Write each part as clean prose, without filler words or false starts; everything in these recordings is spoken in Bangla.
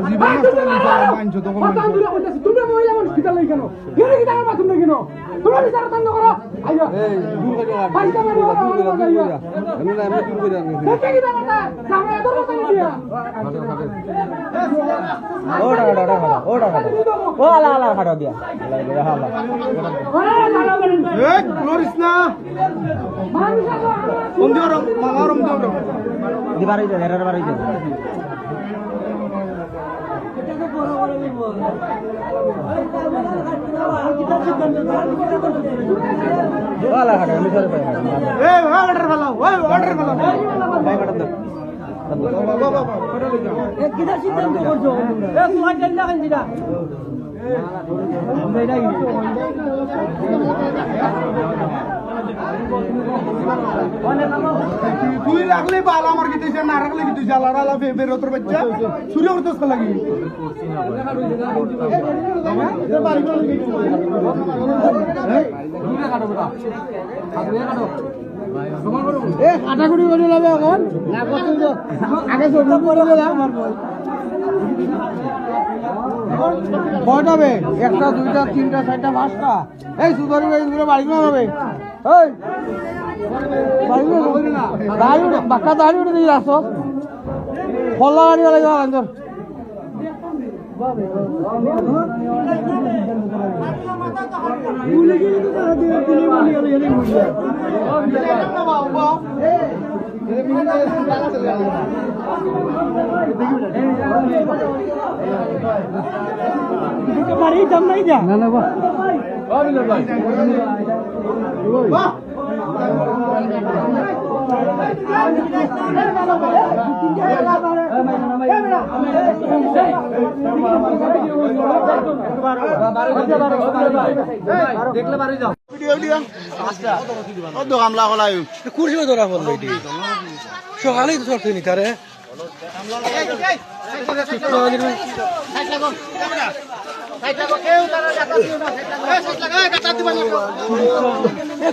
জীবন নষ্ট করে মানছো তখন কথা দূরে কইতাছি তোমরা মহিলা মানুষ কিটা লই কেন গেরে কি টাকা তোমরা কেন তোমরা বিচার তন্ন করো আইয়া এই দূর করে রাখ পয়সা মেরে দূর করে রাখ এমন না এমন দূর করে রাখ দেখে কি ব্যাপারটা সামনে এত কথা দিয়া ও আলা আলা খাটো দিয়া হালা এই গ্লোরিস না মানুষ বন্ধুরা মামারম দৌড় দিবারই দে এর বারই দে ওলা খাটো আমি সরে পাই এই অর্ডার ভালো ওই অর্ডার ভালো ভাই কাটো দে বাবা এ কিটা সিদ্ধান্ত করছো এ তোমার জন্য কেন দিলা তুই রাখলে বাল আমার কি তুই না রাখলে কি তুই জ্বালা রালা বের তোর বাচ্চা সূর্য করতেছ লাগি এ কাটাকুটি করে লাবে এখন না করতে তো আগে সব করে দিলাম কয়টা বে একটা দুইটা তিনটা চারটা পাঁচটা এই সুন্দরী ভাই দূরে বাড়ি না হবে এই বাড়ি না গাড়ি উঠে বাক্কা গাড়ি উঠে দিয়ে আসো খোলা গাড়ি লাগে আন্দর বাড়ি দাম নাই যা না না বাহ দেখলে বাড়ি যাও কুরসি ধরা বললো এটি সকালেই তো চলছে নি তারে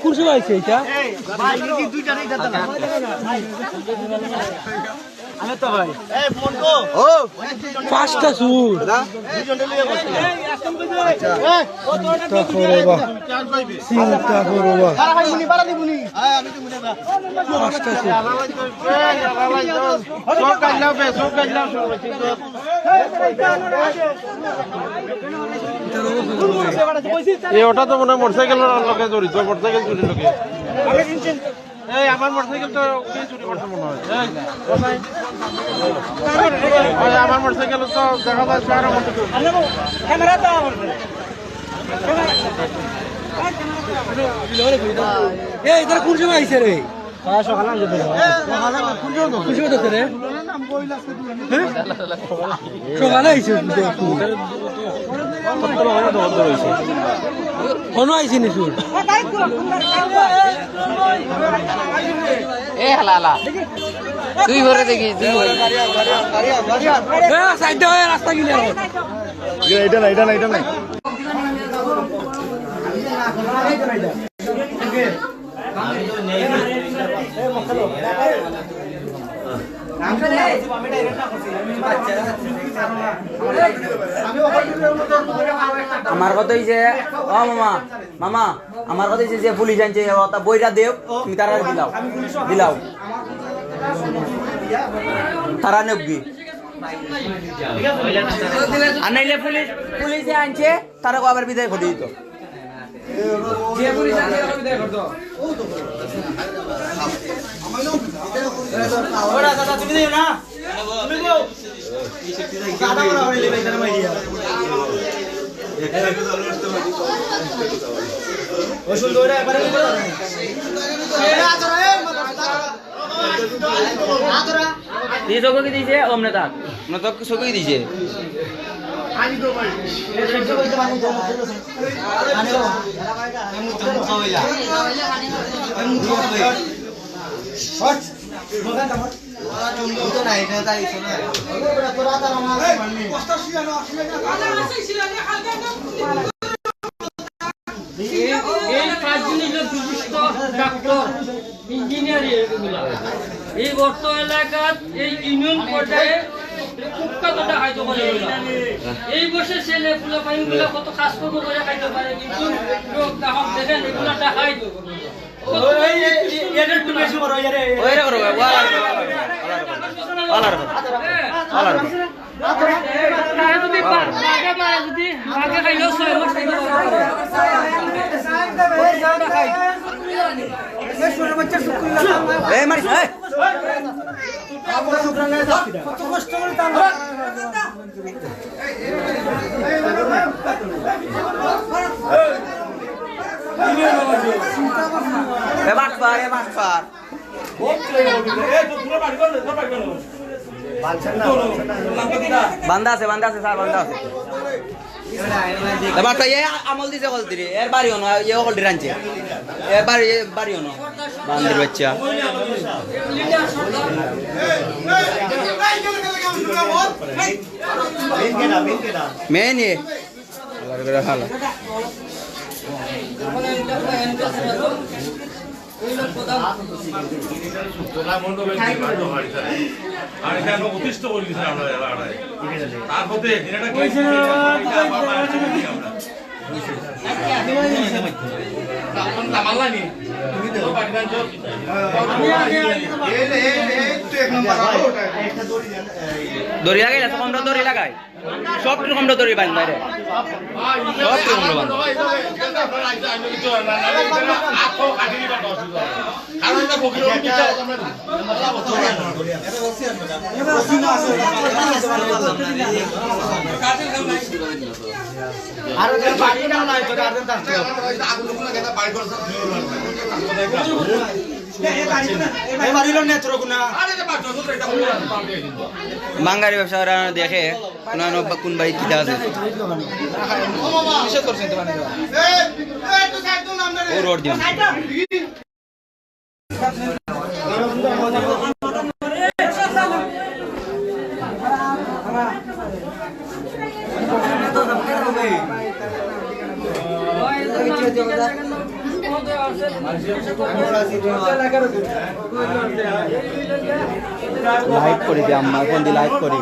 কুরসি পাইছে এটা পাঁচটা সুর চিন্তা করবা চিন্তা করবা পাঁচটা ওটা তো মনে হয় মোটরসাইকেলের লোকে জড়িত মোটরসাইকেল চুরির লোকে এই আমার মোটরসাইকেল তো চুরি করছে মনে হয় আমার মোটরসাইকেল তো দেখা যায় শহরের মধ্যে এই তোর কোন সময় আইছে রে সকালে রে সকালে আইছে কোনো আইছে নি সুর এ হালালা তুই ঘরে দেখি তুই সাইড রাস্তা গিলে এটা না এটা না আমার কথা হইছে ও মামা মামা আমার কথা হইছে যে পুলিশ আনছে ওটা বইটা দেও তুমি তারা দিলাও দিলাও তারা নেবগি আর নাইলে পুলিশে আনছে তারা আবার বিদায় করে দিত যে পুলিশ আনছে তারা বিদায় করতো ওরা দাদা তুমি দিও না তুমি গো দাদা বড় হইলে বেচারা মাইরিয়া ওষুধ দৌড়ে একবারে দিয়ে চোখ কি দিয়েছে অমনে তাক না তো চোখ কি দিয়েছে ইঞ্জিনিয়ার এই গর্ত এলাকার এই ইউনিয়ন পর্যায়ে এই বসে ছেলে ফুলা পাইন গুলো কত কাজ করব করে খাইতে পারে কিন্তু লোক দাম দেখেন এগুলো দেখাই এটা একটু বেশি বড় ইয়ারে ওইরা করো আলার যদি বাগে মারে যদি বাগে খাইলো 6 মাস এই মারিস এই কত কষ্ট করে তার এ বাটপার বান্দা আছে স্যার বান্দা আছে বাটপা এ আমল দিছে কল দিরে এর বাড়িও না এ কল দিরানছে এর বাড়িও না বান্দির বাচ্চা মেন এ আল্লাহর করে হালা দড়ি লাগাই না কমটা দড়ি লাগাই সব রকমটা দড়ি বাঁধ বাইরে সব রকম বাঁধ বাঙালি ব্যবসা দেখে কোন ভাই কি আছে ও রোড দিন লাইক করি দে আম্মা ফোন দি লাইক করি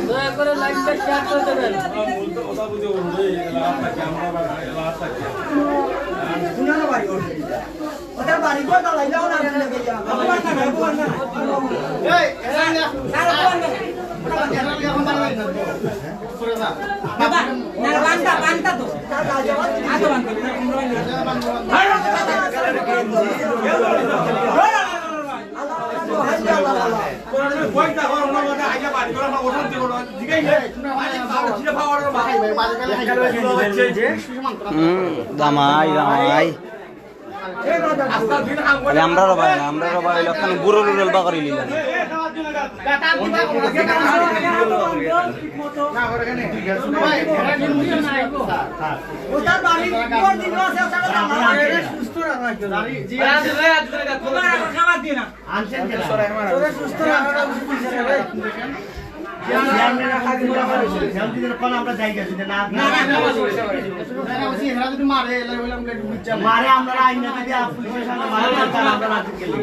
দয়া করে লাইকটা শেয়ার করে দেবেন ওটা বাড়ি কোটা লাইলাও না বাবা না বান্তা তো আগে দামাই আমরা রবাই লক্ষণ বুড়ো রুল বা করি লিলা ওটা বাড়ি কোন দিন আছে ওটা সুস্থ রাখা জি খাবার দিনা আনছেন কেন ওরে সুস্থ রাখা আমরা জায়গা না মারে আমরা আইনা পুলিশের সামনে মারে আমরা রাজি গেলি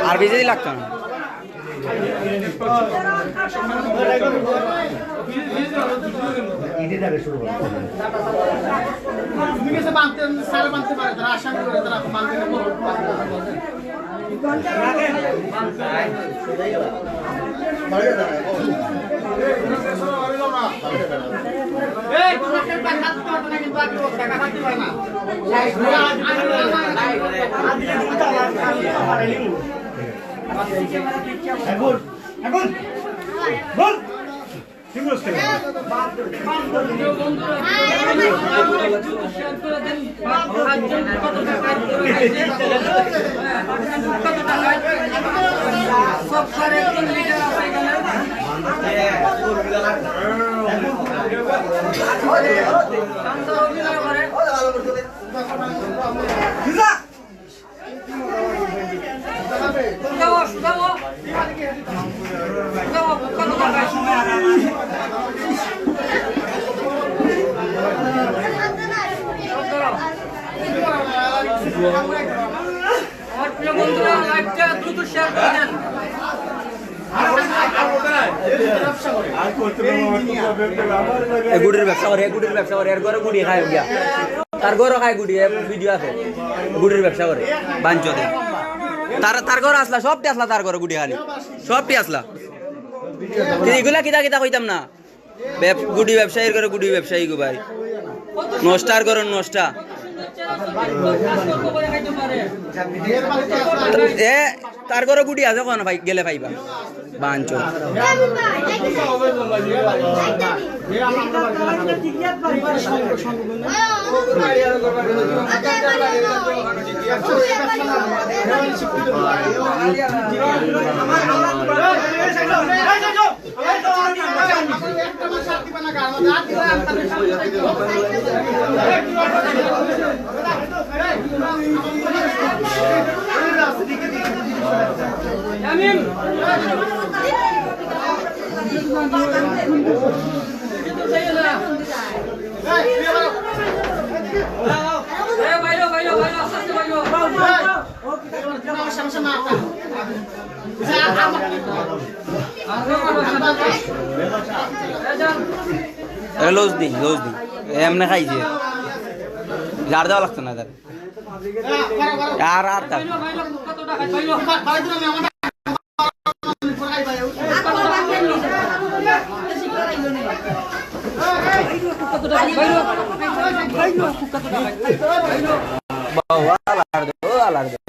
আর বেশি লাগতো না আমার প্রিয় বন্ধুরা লাইভটা দ্রুত শেয়ার করে দেন। গুড়ির ব্যবসা করে এর ঘরে গুড়ি খায় গিয়া তার ঘরও খায় গুড়ি ভিডিও আছে গুড়ির ব্যবসা করে বাঞ্চতে তার ঘর আসলা সবটি আসলা তার ঘরে গুড়ি খালি সবটি আসলা এগুলা কিতা কিতা কইতাম না গুড়ি ব্যবসায়ীর ঘরে গুড়ি ব্যবসায়ী গো ভাই নষ্টার ঘর নষ্টা এ তার ঘরে গুড়ি আছে কোন ভাই গেলে পাইবা বাঞ্চ আমিন বাইরো বাইরো বাইরো আস্তে বাইরো লজ দি এমনি খাইছে ঝাড় দেওয়া লাগতো না তার আর তার বাইরো কতটা খাই বাইরো বাবা আলার দে